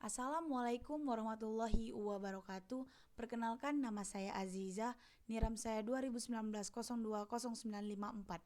Assalamualaikum warahmatullahi wabarakatuh. Perkenalkan, nama saya Aziza, NIRAM saya 2019-020954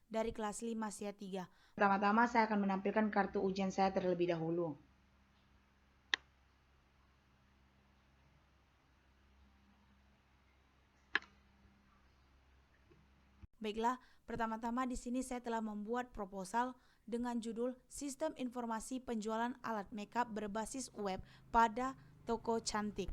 dari kelas 5 SIA 3. Pertama-tama saya akan menampilkan kartu ujian saya terlebih dahulu. Baiklah, pertama-tama di sini saya telah membuat proposal dengan judul Sistem Informasi Penjualan Alat Makeup Berbasis Web pada Toko Cantik.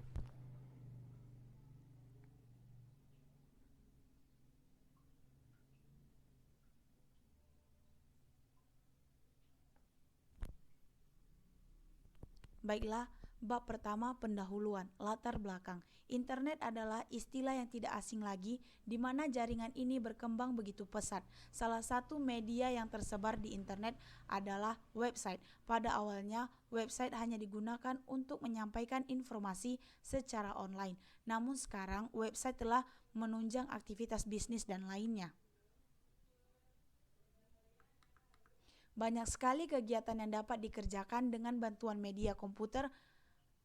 Baiklah, bab pertama pendahuluan, latar belakang. Internet adalah istilah yang tidak asing lagi, di mana jaringan ini berkembang begitu pesat. Salah satu media yang tersebar di internet adalah website. Pada awalnya, website hanya digunakan untuk menyampaikan informasi secara online. Namun sekarang, website telah menunjang aktivitas bisnis dan lainnya. Banyak sekali kegiatan yang dapat dikerjakan dengan bantuan media komputer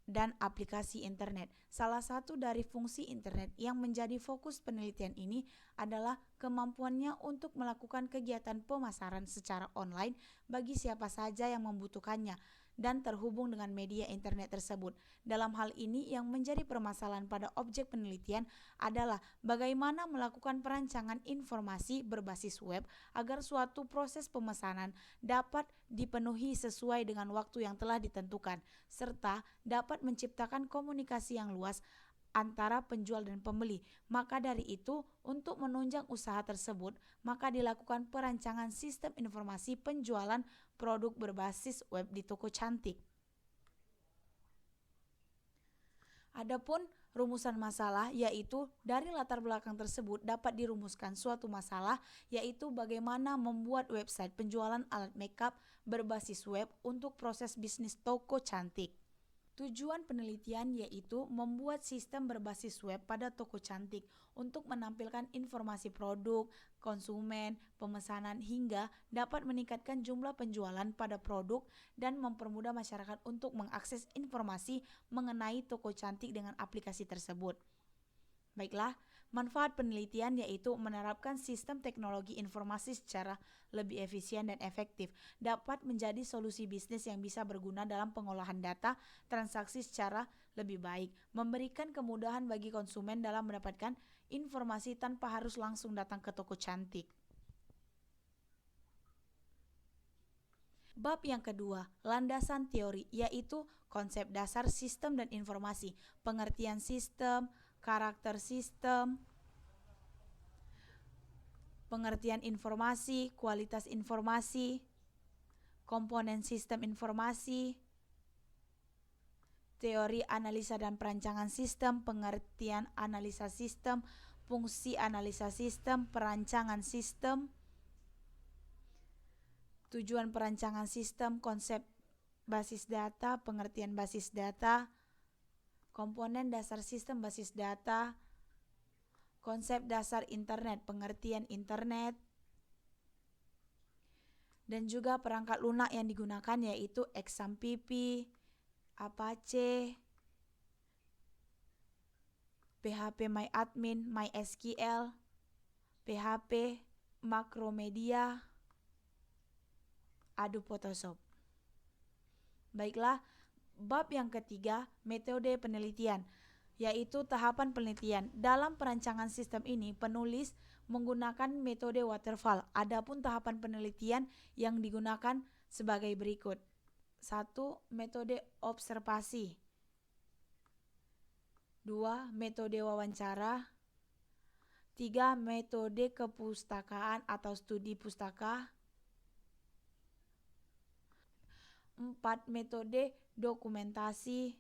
dan aplikasi internet. Salah satu dari fungsi internet yang menjadi fokus penelitian ini adalah kemampuannya untuk melakukan kegiatan pemasaran secara online bagi siapa saja yang membutuhkannya dan terhubung dengan media internet tersebut. Dalam hal ini, yang menjadi permasalahan pada objek penelitian adalah bagaimana melakukan perancangan informasi berbasis web agar suatu proses pemesanan dapat dipenuhi sesuai dengan waktu yang telah ditentukan, serta dapat menciptakan komunikasi yang luas antara penjual dan pembeli. Maka dari itu, untuk menunjang usaha tersebut, maka dilakukan perancangan sistem informasi penjualan produk berbasis web di toko cantik. Adapun rumusan masalah, yaitu dari latar belakang tersebut dapat dirumuskan suatu masalah, yaitu bagaimana membuat website penjualan alat makeup berbasis web untuk proses bisnis toko cantik. Tujuan penelitian yaitu membuat sistem berbasis web pada toko cantik untuk menampilkan informasi produk, konsumen, pemesanan hingga dapat meningkatkan jumlah penjualan pada produk dan mempermudah masyarakat untuk mengakses informasi mengenai toko cantik dengan aplikasi tersebut. Baiklah, manfaat penelitian yaitu menerapkan sistem teknologi informasi secara lebih efisien dan efektif, dapat menjadi solusi bisnis yang bisa berguna dalam pengolahan data transaksi secara lebih baik, memberikan kemudahan bagi konsumen dalam mendapatkan informasi tanpa harus langsung datang ke toko cantik. Bab yang kedua, landasan teori, yaitu konsep dasar sistem dan informasi, pengertian sistem, karakter sistem, pengertian informasi, kualitas informasi, komponen sistem informasi, teori analisa dan perancangan sistem, pengertian analisa sistem, fungsi analisa sistem, perancangan sistem, tujuan perancangan sistem, konsep basis data, pengertian basis data, komponen dasar sistem basis data, konsep dasar internet, pengertian internet, dan juga perangkat lunak yang digunakan yaitu XAMPP, Apache, PHP MyAdmin, MySQL, PHP, Macromedia, Adobe Photoshop. Baiklah, bab yang ketiga, metode penelitian, yaitu tahapan penelitian. Dalam perancangan sistem ini, penulis menggunakan metode waterfall. Adapun tahapan penelitian yang digunakan sebagai berikut. 1. Metode observasi. 2. Metode wawancara. 3. Metode kepustakaan atau studi pustaka. 4. Metode dokumentasi.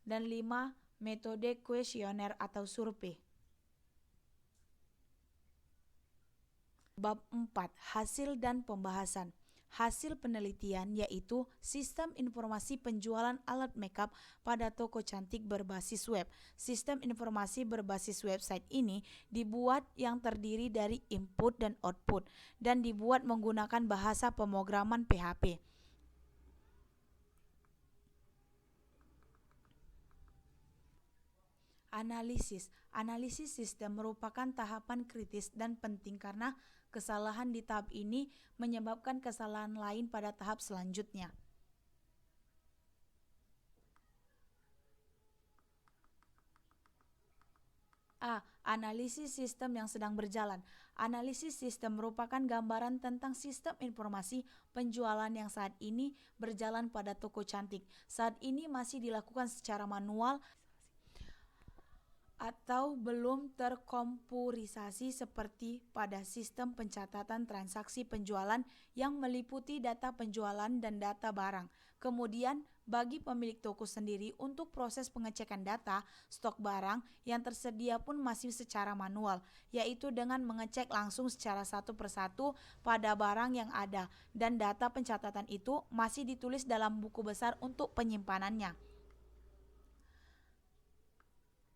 Dan 5. Metode kuesioner atau survei. Bab 4. Hasil dan pembahasan. Hasil penelitian yaitu sistem informasi penjualan alat makeup pada toko cantik berbasis web. Sistem informasi berbasis website ini dibuat yang terdiri dari input dan output dan dibuat menggunakan bahasa pemrograman PHP. Analisis sistem merupakan tahapan kritis dan penting karena kesalahan di tahap ini menyebabkan kesalahan lain pada tahap selanjutnya. A. Analisis sistem yang sedang berjalan. Analisis sistem merupakan gambaran tentang sistem informasi penjualan yang saat ini berjalan pada toko cantik. Saat ini masih dilakukan secara manual atau belum terkomputerisasi seperti pada sistem pencatatan transaksi penjualan yang meliputi data penjualan dan data barang. Kemudian, bagi pemilik toko sendiri untuk proses pengecekan data, stok barang yang tersedia pun masih secara manual, yaitu dengan mengecek langsung secara satu persatu pada barang yang ada, dan data pencatatan itu masih ditulis dalam buku besar untuk penyimpanannya.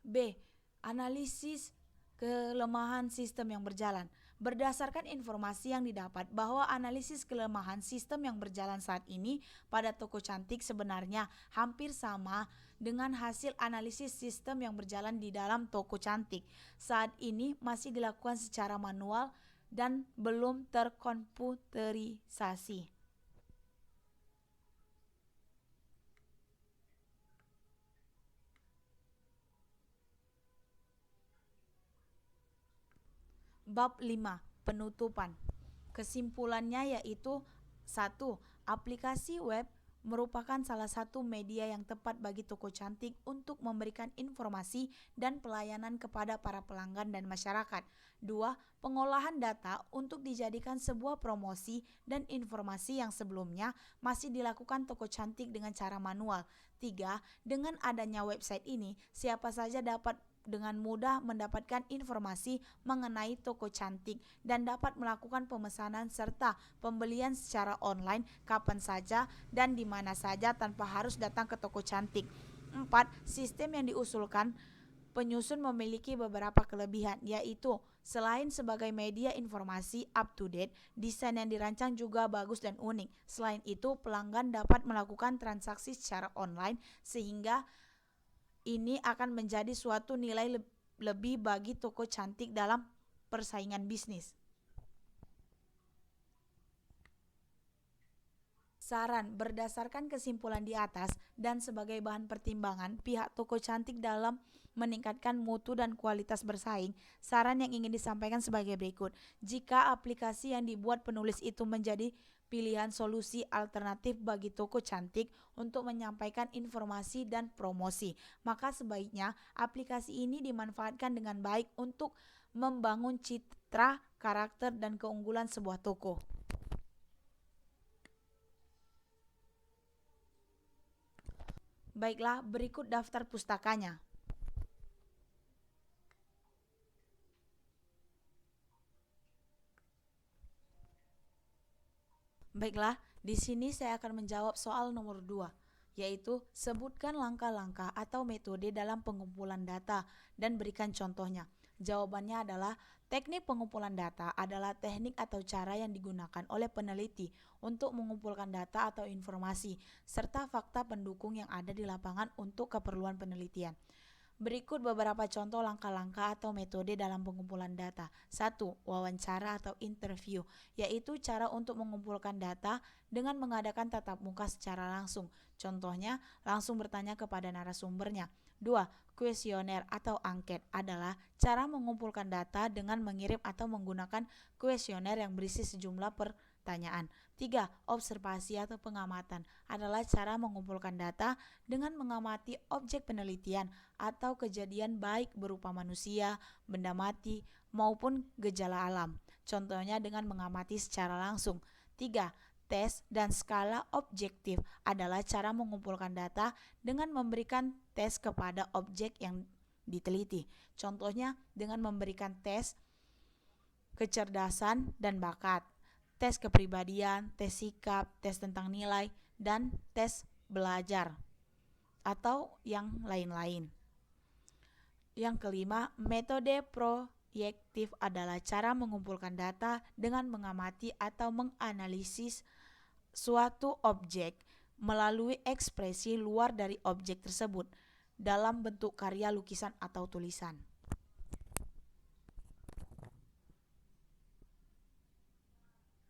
B. Analisis kelemahan sistem yang berjalan. Berdasarkan informasi yang didapat bahwa analisis kelemahan sistem yang berjalan saat ini pada toko cantik sebenarnya hampir sama dengan hasil analisis sistem yang berjalan di dalam toko cantik. Saat ini masih dilakukan secara manual dan belum terkomputerisasi. Bab 5. Penutupan. Kesimpulannya yaitu 1. Aplikasi web merupakan salah satu media yang tepat bagi toko cantik untuk memberikan informasi dan pelayanan kepada para pelanggan dan masyarakat. 2. Pengolahan data untuk dijadikan sebuah promosi dan informasi yang sebelumnya masih dilakukan toko cantik dengan cara manual. 3. Dengan adanya website ini, siapa saja dapat dengan mudah mendapatkan informasi mengenai toko cantik dan dapat melakukan pemesanan serta pembelian secara online kapan saja dan di mana saja tanpa harus datang ke toko cantik. 4. Sistem yang diusulkan penyusun memiliki beberapa kelebihan, yaitu selain sebagai media informasi up-to-date, desain yang dirancang juga bagus dan unik. Selain itu, pelanggan dapat melakukan transaksi secara online sehingga ini akan menjadi suatu nilai lebih bagi toko cantik dalam persaingan bisnis. Saran, berdasarkan kesimpulan di atas dan sebagai bahan pertimbangan pihak toko cantik dalam meningkatkan mutu dan kualitas bersaing, saran yang ingin disampaikan sebagai berikut. Jika aplikasi yang dibuat penulis itu menjadi pilihan solusi alternatif bagi toko cantik untuk menyampaikan informasi dan promosi, maka sebaiknya aplikasi ini dimanfaatkan dengan baik untuk membangun citra, karakter, dan keunggulan sebuah toko. Baiklah, berikut daftar pustakanya. Baiklah, di sini saya akan menjawab soal nomor 2, yaitu sebutkan langkah-langkah atau metode dalam pengumpulan data dan berikan contohnya. Jawabannya adalah teknik pengumpulan data adalah teknik atau cara yang digunakan oleh peneliti untuk mengumpulkan data atau informasi serta fakta pendukung yang ada di lapangan untuk keperluan penelitian. Berikut beberapa contoh langkah-langkah atau metode dalam pengumpulan data. 1. Wawancara atau interview, yaitu cara untuk mengumpulkan data dengan mengadakan tatap muka secara langsung. Contohnya, langsung bertanya kepada narasumbernya. 2. Kuesioner atau angket adalah cara mengumpulkan data dengan mengirim atau menggunakan kuesioner yang berisi sejumlah pertanyaan. 3. Observasi atau pengamatan adalah cara mengumpulkan data dengan mengamati objek penelitian atau kejadian baik berupa manusia, benda mati, maupun gejala alam. Contohnya dengan mengamati secara langsung. 3. Tes dan skala objektif adalah cara mengumpulkan data dengan memberikan tes kepada objek yang diteliti. Contohnya dengan memberikan tes kecerdasan dan bakat, tes kepribadian, tes sikap, tes tentang nilai, dan tes belajar, atau yang lain-lain. Yang kelima, metode proyektif adalah cara mengumpulkan data dengan mengamati atau menganalisis suatu objek melalui ekspresi luar dari objek tersebut dalam bentuk karya lukisan atau tulisan.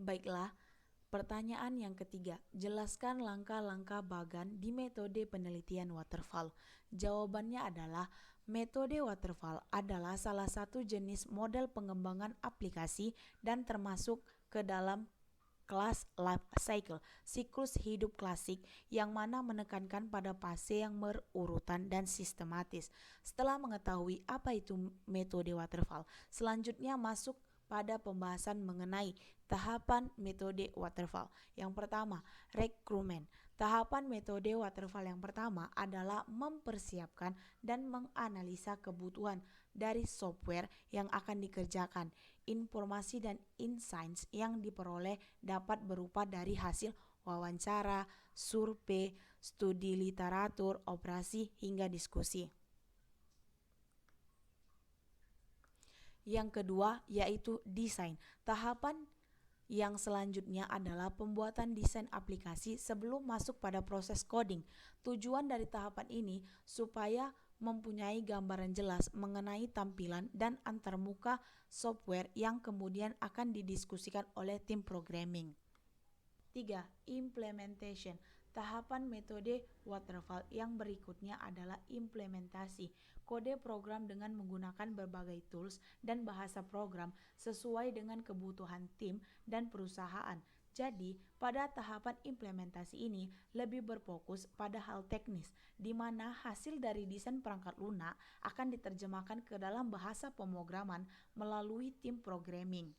Baiklah, pertanyaan yang ketiga, jelaskan langkah-langkah Bagan di metode penelitian waterfall. Jawabannya adalah metode waterfall adalah salah satu jenis model pengembangan aplikasi dan termasuk ke dalam kelas life cycle, siklus hidup klasik, yang mana menekankan pada fase yang berurutan dan sistematis. Setelah mengetahui apa itu metode waterfall, selanjutnya masuk pada pembahasan mengenai tahapan metode waterfall. Yang pertama, rekrutmen. Tahapan metode waterfall yang pertama adalah mempersiapkan dan menganalisa kebutuhan dari software yang akan dikerjakan. Informasi dan insights yang diperoleh dapat berupa dari hasil wawancara, survei, studi literatur, operasi, hingga diskusi. Yang kedua yaitu desain. Tahapan yang selanjutnya adalah pembuatan desain aplikasi sebelum masuk pada proses coding. Tujuan dari tahapan ini supaya mempunyai gambaran jelas mengenai tampilan dan antarmuka software yang kemudian akan didiskusikan oleh tim programming. 3. Implementation. Tahapan metode waterfall yang berikutnya adalah implementasi. Kode program dengan menggunakan berbagai tools dan bahasa program sesuai dengan kebutuhan tim dan perusahaan. Jadi, pada tahapan implementasi ini lebih berfokus pada hal teknis, di mana hasil dari desain perangkat lunak akan diterjemahkan ke dalam bahasa pemrograman melalui tim programming.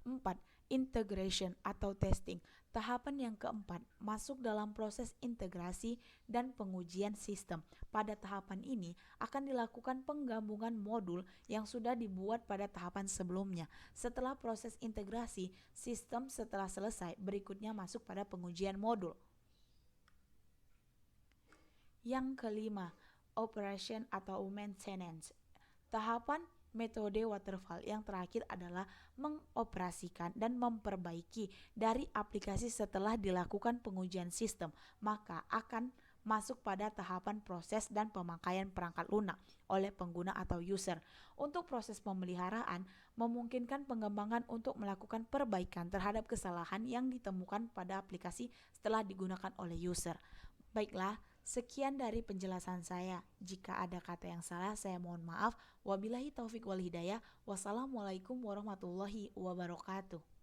4. Integration atau testing. Tahapan yang keempat masuk dalam proses integrasi dan pengujian sistem. Pada tahapan ini akan dilakukan penggabungan modul yang sudah dibuat pada tahapan sebelumnya. Setelah proses integrasi sistem setelah selesai, berikutnya masuk pada pengujian modul. Yang kelima, operation atau maintenance. Tahapan metode waterfall yang terakhir adalah mengoperasikan dan memperbaiki dari aplikasi setelah dilakukan pengujian sistem, maka akan masuk pada tahapan proses dan pemakaian perangkat lunak oleh pengguna atau user. Untuk proses pemeliharaan, memungkinkan pengembangan untuk melakukan perbaikan terhadap kesalahan yang ditemukan pada aplikasi setelah digunakan oleh user. Baiklah, sekian dari penjelasan saya. Jika ada kata yang salah, saya mohon maaf. Wabillahi taufik wal hidayah. Wassalamualaikum warahmatullahi wabarakatuh.